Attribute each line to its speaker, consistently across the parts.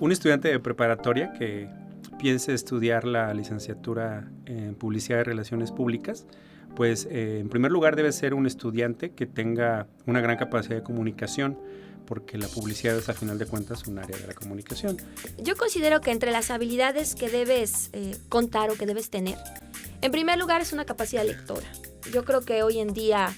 Speaker 1: un estudiante de preparatoria que piense estudiar la licenciatura en Publicidad y Relaciones Públicas, pues en primer lugar debe ser un estudiante que tenga una gran capacidad de comunicación, porque la publicidad es a final de cuentas un área de la comunicación.
Speaker 2: Yo considero que entre las habilidades que debes contar o que debes tener, en primer lugar es una capacidad lectora. Yo creo que hoy en día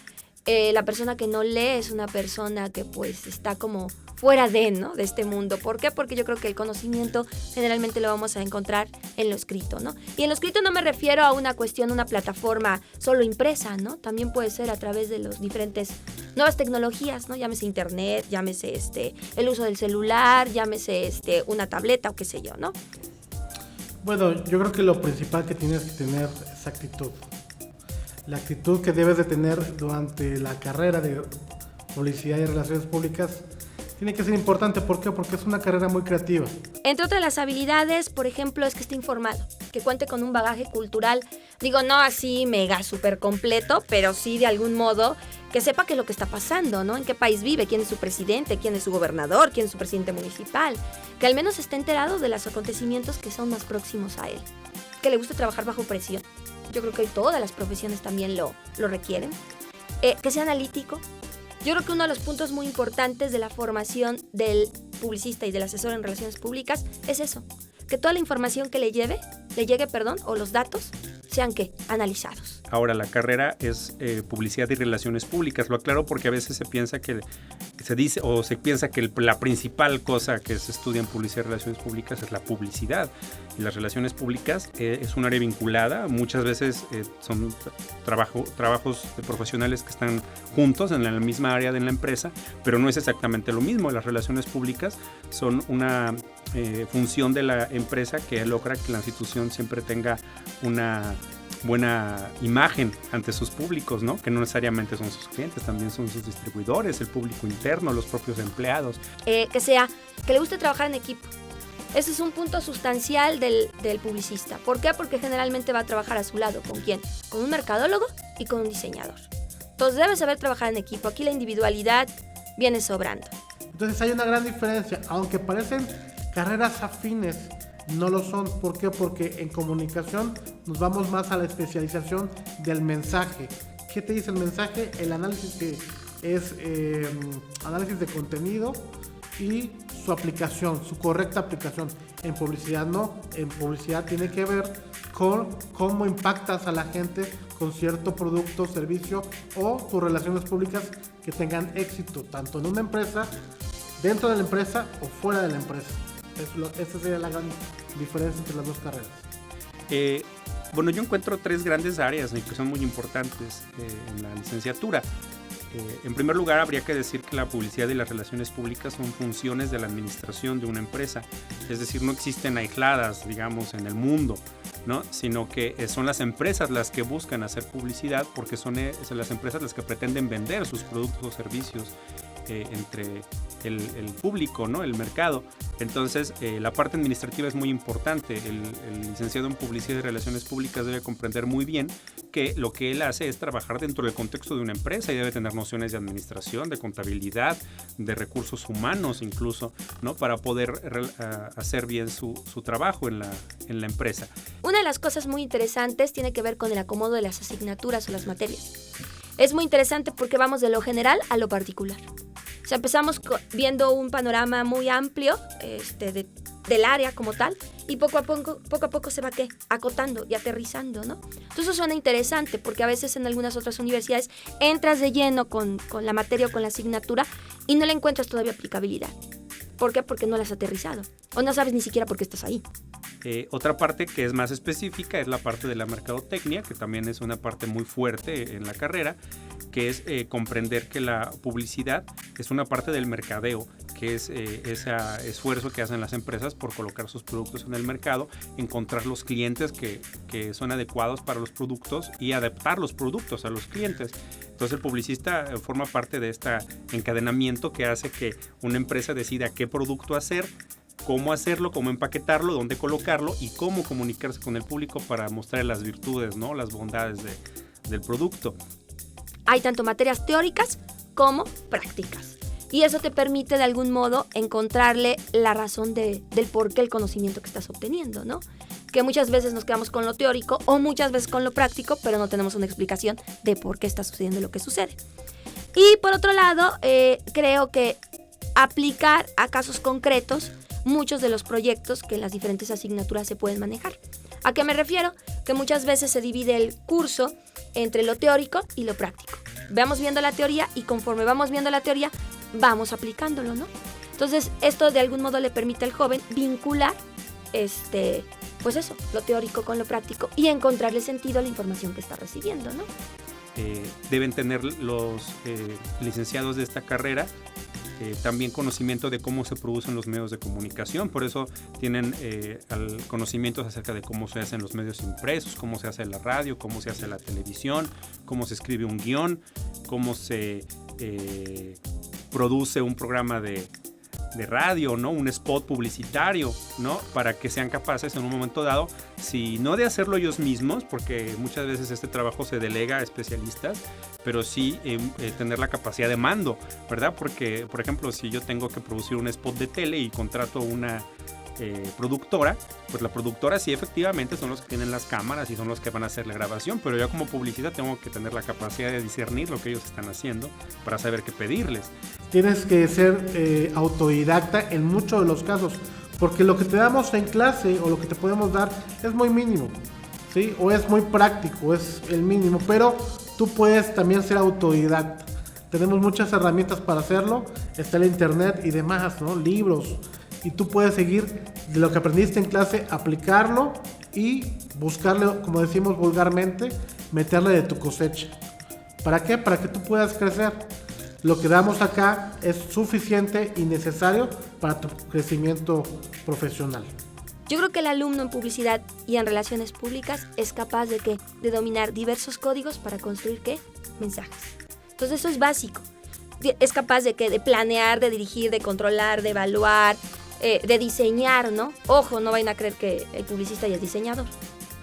Speaker 2: la persona que no lee es una persona que pues está como fuera ¿no? de este mundo. ¿Por qué? Porque yo creo que el conocimiento generalmente lo vamos a encontrar en lo escrito, ¿no? Y en lo escrito no me refiero a una cuestión, una plataforma solo impresa, ¿no? También puede ser a través de los diferentes nuevas tecnologías, ¿no? Llámese internet, llámese el uso del celular, llámese una tableta o qué sé yo, ¿no?
Speaker 3: Bueno, yo creo que lo principal que tienes que tener es actitud. La actitud que debes de tener durante la carrera de Publicidad y Relaciones Públicas tiene que ser importante. ¿Por qué? Porque es una carrera muy creativa.
Speaker 2: Entre otras las habilidades, por ejemplo, es que esté informado, que cuente con un bagaje cultural, digo, no así mega súper completo, pero sí de algún modo que sepa qué es lo que está pasando, ¿no? En qué país vive, quién es su presidente, quién es su gobernador, quién es su presidente municipal, que al menos esté enterado de los acontecimientos que son más próximos a él, que le guste trabajar bajo presión. Yo creo que hoy todas las profesiones también lo requieren. Que sea analítico. Yo creo que uno de los puntos muy importantes de la formación del publicista y del asesor en relaciones públicas es eso, que toda la información que le llegue, o los datos, sean analizados.
Speaker 1: Ahora, la carrera es Publicidad y Relaciones Públicas. Lo aclaro porque a veces se piensa que la principal cosa que se estudia en Publicidad y Relaciones Públicas es la publicidad. Y las relaciones públicas es un área vinculada. Muchas veces son trabajos de profesionales que están juntos en la misma área de la empresa, pero no es exactamente lo mismo. Las relaciones públicas son una función de la empresa que logra que la institución siempre tenga una buena imagen ante sus públicos, ¿no? Que no necesariamente son sus clientes, también son sus distribuidores, el público interno, los propios empleados.
Speaker 2: Que le guste trabajar en equipo. Ese es un punto sustancial del publicista. ¿Por qué? Porque generalmente va a trabajar a su lado. ¿Con quién? Con un mercadólogo y con un diseñador. Entonces debe saber trabajar en equipo. Aquí la individualidad viene sobrando.
Speaker 3: Entonces hay una gran diferencia, aunque parecen carreras afines, no lo son. ¿Por qué? Porque en comunicación nos vamos más a la especialización del mensaje. ¿Qué te dice el mensaje? El análisis que es análisis de contenido y su aplicación, su correcta aplicación. En publicidad no, en publicidad tiene que ver con cómo impactas a la gente con cierto producto, servicio o tus relaciones públicas que tengan éxito, tanto en una empresa, dentro de la empresa o fuera de la empresa. Esa sería la gran diferencia entre las dos carreras.
Speaker 1: Bueno, yo encuentro 3 grandes áreas que son muy importantes en la licenciatura. En primer lugar, habría que decir que la publicidad y las relaciones públicas son funciones de la administración de una empresa. Es decir, no existen aisladas, digamos, en el mundo, ¿no? Sino que son las empresas las que buscan hacer publicidad porque son las empresas las que pretenden vender sus productos o servicios entre el público, ¿no? El mercado. Entonces, la parte administrativa es muy importante. El licenciado en Publicidad y Relaciones Públicas debe comprender muy bien que lo que él hace es trabajar dentro del contexto de una empresa y debe tener nociones de administración, de contabilidad, de recursos humanos incluso, ¿no? Para poder hacer bien su trabajo en la empresa.
Speaker 2: Una de las cosas muy interesantes tiene que ver con el acomodo de las asignaturas o las materias. Es muy interesante porque vamos de lo general a lo particular. O sea, empezamos viendo un panorama muy amplio del área como tal y poco a poco se va acotando y aterrizando, ¿no? Entonces eso suena interesante porque a veces en algunas otras universidades entras de lleno con la materia o con la asignatura y no le encuentras todavía aplicabilidad. ¿Por qué? Porque no la has aterrizado o no sabes ni siquiera por qué estás ahí.
Speaker 1: Otra parte que es más específica es la parte de la mercadotecnia, que también es una parte muy fuerte en la carrera, que es comprender que la publicidad es una parte del mercadeo, que es ese esfuerzo que hacen las empresas por colocar sus productos en el mercado, encontrar los clientes que son adecuados para los productos y adaptar los productos a los clientes. Entonces el publicista forma parte de este encadenamiento que hace que una empresa decida qué producto hacer, cómo hacerlo, cómo empaquetarlo, dónde colocarlo y cómo comunicarse con el público para mostrar las virtudes, ¿no? Las bondades del producto.
Speaker 2: Hay tanto materias teóricas como prácticas. Y eso te permite de algún modo encontrarle la razón del por qué el conocimiento que estás obteniendo, ¿no? Que muchas veces nos quedamos con lo teórico o muchas veces con lo práctico, pero no tenemos una explicación de por qué está sucediendo lo que sucede. Y por otro lado, creo que aplicar a casos concretos muchos de los proyectos que en las diferentes asignaturas se pueden manejar. ¿A qué me refiero? Que muchas veces se divide el curso entre lo teórico y lo práctico. Vamos viendo la teoría y conforme vamos viendo la teoría, vamos aplicándolo, ¿no? Entonces, esto de algún modo le permite al joven vincular, pues eso, lo teórico con lo práctico y encontrarle sentido a la información que está recibiendo, ¿no?
Speaker 1: Deben tener los licenciados de esta carrera también conocimiento de cómo se producen los medios de comunicación, por eso tienen conocimientos acerca de cómo se hacen los medios impresos, cómo se hace la radio, cómo se hace la televisión, cómo se escribe un guión, cómo se produce un programa de radio, ¿no? Un spot publicitario, ¿no? Para que sean capaces en un momento dado, si no de hacerlo ellos mismos, porque muchas veces este trabajo se delega a especialistas, pero sí tener la capacidad de mando, ¿verdad? Porque, por ejemplo, si yo tengo que producir un spot de tele y contrato una productora, pues la productora sí efectivamente son los que tienen las cámaras y son los que van a hacer la grabación, pero yo como publicista tengo que tener la capacidad de discernir lo que ellos están haciendo para saber qué pedirles.
Speaker 3: Tienes que ser autodidacta en muchos de los casos, porque lo que te damos en clase o lo que te podemos dar es muy mínimo, ¿sí? O es muy práctico, es el mínimo, pero tú puedes también ser autodidacta. Tenemos muchas herramientas para hacerlo, está el internet y demás, ¿no? Libros. Y tú puedes seguir de lo que aprendiste en clase, aplicarlo y buscarle, como decimos vulgarmente, meterle de tu cosecha. ¿Para qué? Para que tú puedas crecer. Lo que damos acá es suficiente y necesario para tu crecimiento profesional.
Speaker 2: Yo creo que el alumno en publicidad y en relaciones públicas es capaz de dominar diversos códigos para construir, ¿qué? Mensajes. Entonces eso es básico. Es capaz de planear, de dirigir, de controlar, de evaluar, de diseñar, ¿no? Ojo, no vayan a creer que el publicista ya es diseñador.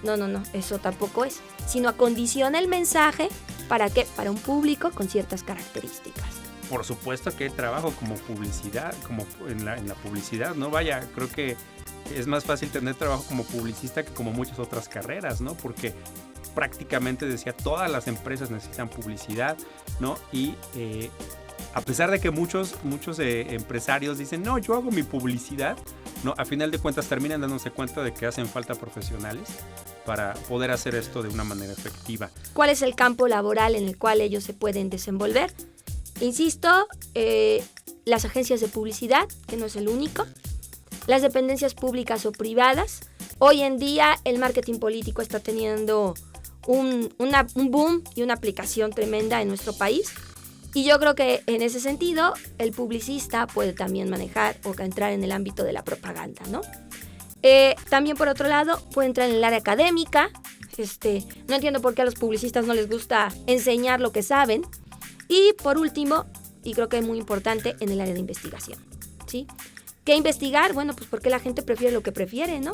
Speaker 2: No, eso tampoco es. Sino acondiciona el mensaje, ¿para qué? Para un público con ciertas características.
Speaker 1: Por supuesto que hay trabajo como publicidad, como en la publicidad, ¿no? Vaya, creo que es más fácil tener trabajo como publicista que como muchas otras carreras, ¿no? Porque prácticamente, decía, todas las empresas necesitan publicidad, ¿no? Y a pesar de que muchos empresarios dicen, no, yo hago mi publicidad, ¿no? A final de cuentas terminan dándose cuenta de que hacen falta profesionales para poder hacer esto de una manera efectiva.
Speaker 2: ¿Cuál es el campo laboral en el cual ellos se pueden desenvolver? Insisto, las agencias de publicidad, que no es el único, las dependencias públicas o privadas. Hoy en día el marketing político está teniendo un boom y una aplicación tremenda en nuestro país. Y yo creo que en ese sentido el publicista puede también manejar o entrar en el ámbito de la propaganda, ¿no? También por otro lado puede entrar en el área académica. No entiendo por qué a los publicistas no les gusta enseñar lo que saben. Y por último, y creo que es muy importante, en el área de investigación, ¿sí? ¿Qué investigar? Bueno, pues porque la gente prefiere lo que prefiere, ¿no?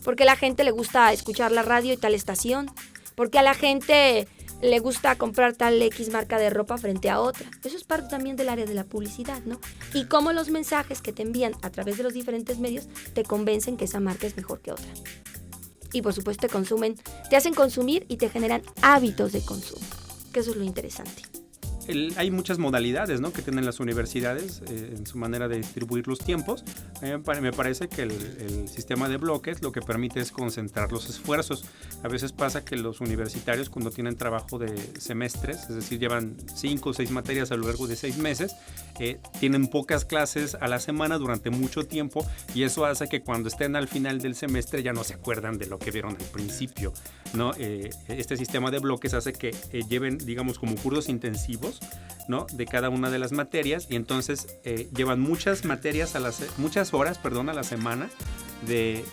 Speaker 2: Porque a la gente le gusta escuchar la radio y tal estación. Porque a la gente le gusta comprar tal X marca de ropa frente a otra. Eso es parte también del área de la publicidad, ¿no? Y cómo los mensajes que te envían a través de los diferentes medios te convencen que esa marca es mejor que otra. Y por supuesto te hacen consumir y te generan hábitos de consumo, que eso es lo interesante.
Speaker 1: Hay muchas modalidades, ¿no?, que tienen las universidades en su manera de distribuir los tiempos. Me parece que el sistema de bloques lo que permite es concentrar los esfuerzos. A veces pasa que los universitarios, cuando tienen trabajo de semestres, es decir, llevan 5 o 6 materias a lo largo de 6 meses, tienen pocas clases a la semana durante mucho tiempo, y eso hace que cuando estén al final del semestre ya no se acuerdan de lo que vieron al principio, ¿no? Este sistema de bloques hace que lleven, digamos, como cursos intensivos, ¿no?, de cada una de las materias, y entonces llevan muchas horas a la semana de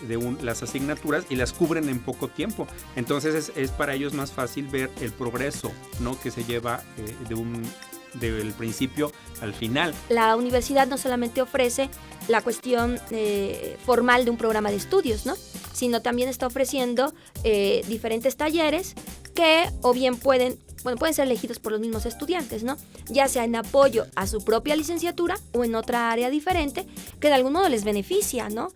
Speaker 1: las asignaturas, y las cubren en poco tiempo. Entonces es para ellos más fácil ver el progreso, ¿no?, que se lleva del principio al final.
Speaker 2: La universidad no solamente ofrece la cuestión formal de un programa de estudios, ¿no?, sino también está ofreciendo diferentes talleres que o bien pueden bueno, pueden ser elegidos por los mismos estudiantes, ¿no? Ya sea en apoyo a su propia licenciatura o en otra área diferente que de algún modo les beneficia, ¿no?